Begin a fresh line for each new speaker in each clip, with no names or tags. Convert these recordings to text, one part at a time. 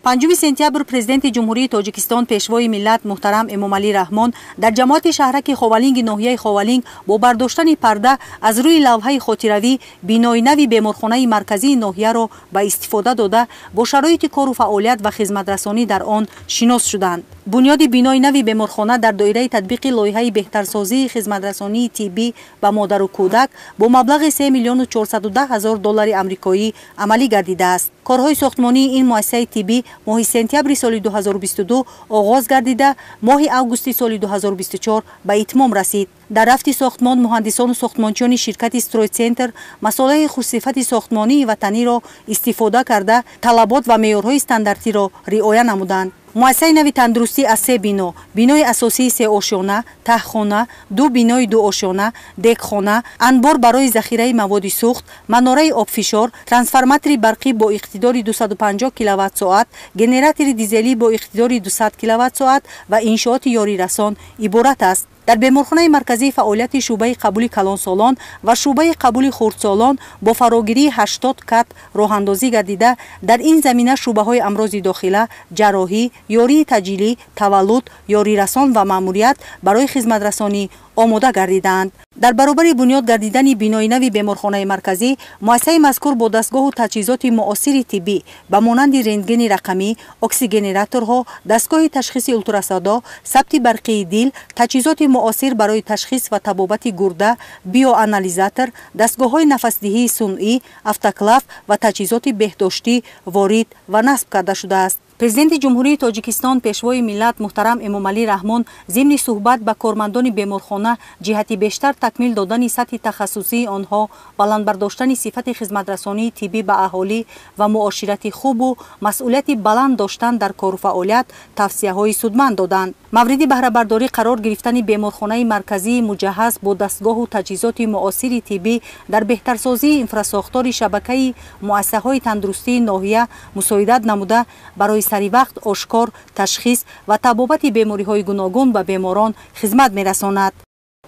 5 سپتامبر президенти ҷумҳурии Тоҷикистон пешвои миллат муҳтарам Эмомалӣ Раҳмон дар ҷамоати шаҳраки Ховалинги ноҳияи Ховалинг бо бардоштани парда аз рӯи лавҳаи хотиравӣ бинои нави беморхонаи марказии ноҳияро ба истифода дода бо шароити кору фаъолият ва хизматрасонӣ дар он шинос шуданд. бунёди бинои нави беморхона дар доираи татбиқи лоиҳаи беҳтарсозии хизматрасонии тиббӣ ба модару кӯдак бо маблағи 3 миллиону 410 ҳазор доллари амрикоӣ амалӣ гардидааст. корҳои сохтмонии ин муассисаи тиббӣ моҳи сентябри соли 2022 оғоз гардида моҳи августи соли 2024 ба итмом расид. дар рафти сохтмон муҳандисону сохтмончиёни ширкати стройцентр масолаи хусусифати сохтмонии ватаниро истифода карда талабот ва меъёрҳои стандартиро риоя намуданд. муассисаи нави тандурустӣ аз 3 бино: бинои асосии 3 ошёна, таҳхона, 2 бинои 2 ошёна, декхона, анбор барои захираи маводи сӯхт, манораи обфишор, трансформатори барқӣ бо иқтидори 250 киловатт-соат, генератори дизелӣ бо иқтидори 200 киловатт-соат ва иншооти ёрирасон иборат аст. дар беморхонаи марказии фаъолияти шӯъбаи қабули калонсолон ва шӯъбаи қабули хурдсолон бо фарогирии 80 кат роҳандозӣ гардида дар ин замина шӯъбаҳои амрози дохила, ҷарроҳӣ, ёрии таҷилӣ, таваллуд, ёрирасон ва маъмурият барои хизматрасонӣ омода гардидаанд. дар баробари бунёд гардидани бинои нави беморхонаи марказӣ муассисаи мазкур бо дастгоҳу таҷҳизоти муосири тиббӣ ба монанди рентгени рақамӣ, оксигенераторҳо, дастгоҳи ташхиси ултрасадо, сабти барқии дил, таҷҳизоти муосир барои ташхис ва табобати гурда, биоанализатор, дастгоҳҳои нафасдиҳии сунъӣ, автоклав ва таҷҳизоти беҳдоштӣ ворид ва насб карда шудааст. президенти ҷумҳурии Тоҷикистон пешвои миллат муҳтарам Эмомалӣ Раҳмон зимни суҳбат ба кормандони беморхона ҷиҳати бештар такмил додани сатҳи тахассусии онҳо, баландбардоштани сифати хизматрасонии тиббӣ ба аҳолӣ ва муоширати хубу масъулияти баланд доштан дар кору фаъолият тавсияҳои судманд доданд. мавриди баҳрабардорӣ қарор гирифтани беморхонаи марказии муҷаҳҳаз бо дастгоҳу таҷҳизоти муосири тиббӣ дар беҳтарсозии инфрасохтори шабакаи муассисаҳои тандурустии ноҳия мусоидат намуда барои саривақт ошкор, ташхис ва табобати бемориҳои гуногун ба беморон хизмат мерасонад.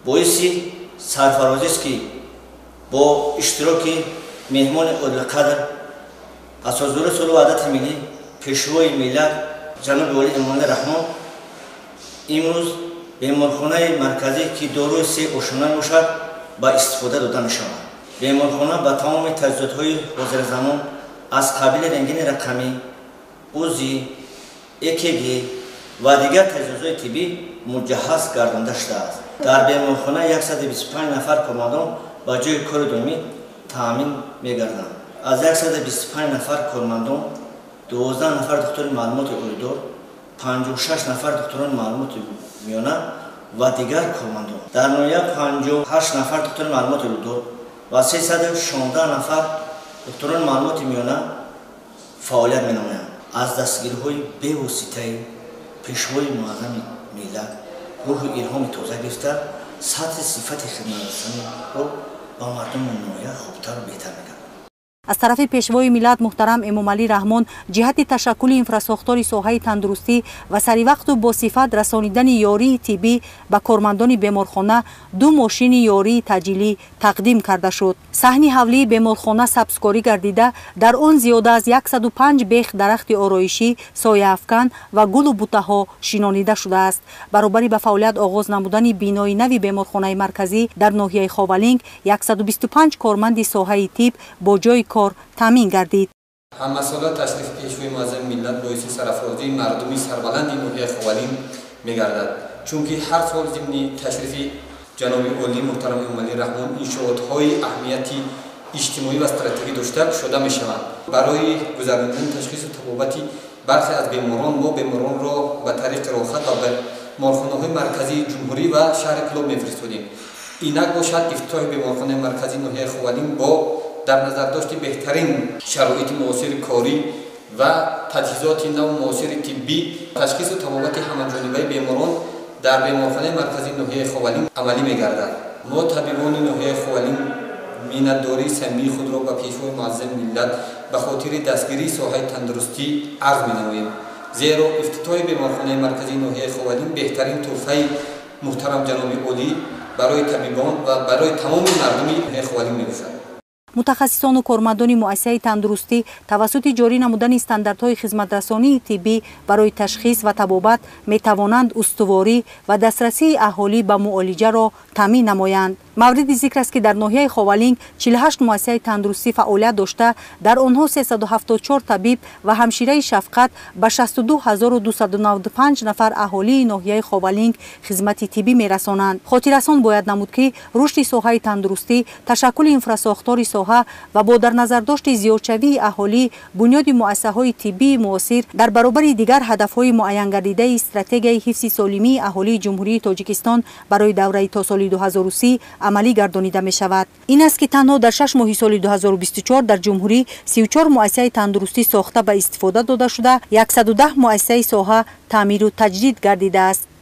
боиси сарфарозист ки бо иштироки меҳмони одилқадр асосзори солу ваҳдати миллӣ пешвои миллат ҷаноби Олӣ Эмомалӣ Раҳмон имрӯз беморхонаи марказӣ ки дорои 3 ошона бошад ба истифода дода мешавад. беморхона ба тамоми таҷҳизотҳои ҳозирзамон аз қабили рентгени рақамӣ, УЗИ, ЭКГ ва дигар таҷҳизоти тиббӣ муҷаҳҳаз гардонда шудааст. дар беморхона 125 нафар кормандон ба ҷои кори доимӣ таъмин мегарданд. аз 125 нафар кормандон 12 нафар духтури маълумоти олидор, 56 нафар духтурони маълумоти миёна ва дигар кормандон, дар ноҳия 58 нафар духтури маълумоти олидор ва 316 нафар духтурони маълумоти миёна фаъолият менамоянд. аз дастгириҳои бевоситаи пешвои муаззами миллат рӯҳи илҳоми тоза гирифта сатҳи сифати хидматрасониро ба мардуми ноҳия хубтару беҳтар мекард.
аз тарафи пешвои миллат муҳтарам Эмомалӣ Раҳмон ҷиҳати ташаккули инфрасохтори соҳаи тандурустӣ ва саривақту босифат расонидани ёрии тиббӣ ба кормандони беморхона 2 мошини ёрии таҷилӣ тақдим карда шуд. саҳни ҳавлии беморхона сабзкорӣ гардида дар он зиёда аз 105 бех дарахти ороишӣ, сояафкан ва гулу бутаҳо шинонида шудааст. баробари ба фаъолият оғоз намудани бинои нави беморхонаи марказӣ дар ноҳияи Ховалинг 125 корманди соҳаи тиб бо ҷои кор таъмин гардид.
ҳамасола ташрифи пешвои муаззами миллат боиси сарафрозии мардуми сарбаланди ноҳияи Ховалинг мегардад, чунки ҳар сол зимни ташрифи ҷаноби Олӣ муҳтарам Эмомалӣ Раҳмон иншоотҳои аҳамияти иҷтимоӣ ва стратегӣ дошта шуда мешаванд. барои гузарондани ташхису табобати бархе аз беморон мо беморонро ба тариқи рохат ва ба беморхонаҳои марказии ҷумҳурӣ ва шаҳри Кӯлоб мефиристодем. инак бошад ифтитоҳи беморхонаи марказии ноҳияи Ховалинг бо дар назардошти беҳтарин шароити муосири корӣ ва таҷҳизоти нав муосири тиббӣ ташхису табобати ҳамаҷонибаи беморон дар беморхонаи марказии ноҳияи Ховалинг амалӣ мегардад. мо табибони ноҳияи Ховалинг миннатдории самимии худро ба пешвои муаззами миллат ба хотири дастгирии соҳаи тандурустӣ арз менамоем, зеро ифтитоҳи беморхонаи марказии ноҳияи Ховалинг беҳтарин тӯҳфаи муҳтарам ҷаноби Олӣ барои табибон ва барои тамоми мардуми ноҳияи Ховалинг мебошад.
متخصصان و کارمندان مؤسسه تندرستی توسط جاری نمودن استانداردهای خدمترسانی طبی برای تشخیص و طبابت می توانند استواری و دسترسی اهالی به معالجه را تامین نمایند. مورد ذکر است که در ناحیه خاولینگ 48 مؤسسه تندرستی فعالیت داشته، در آنها 374 طبیب و همشیره شفقت به 62295 نفر اهالی ناحیه خاولینگ خدمت طبی میرسانند. خاطررسان باید نمود که رشد ساحه تندرستی، تشکل انفراساختار ساحه و با در نظر داشت زیادشوی اهالی بنیاد مؤسسه‌های طبی معاصر در برابر دیگر هدف‌های معین گردیده استراتژی حفظ سالمی اهالی جمهوری تاجیکستان برای دوره تا سال 2030 عملی گردانیده می شود. این است که تنها در 6 ماه سال 2024 در جمهوری 34 مؤسسه تندرستی ساخته به استفاده داده شده، 110 مؤسسه ساحه تعمیر و تجدید گردیده است.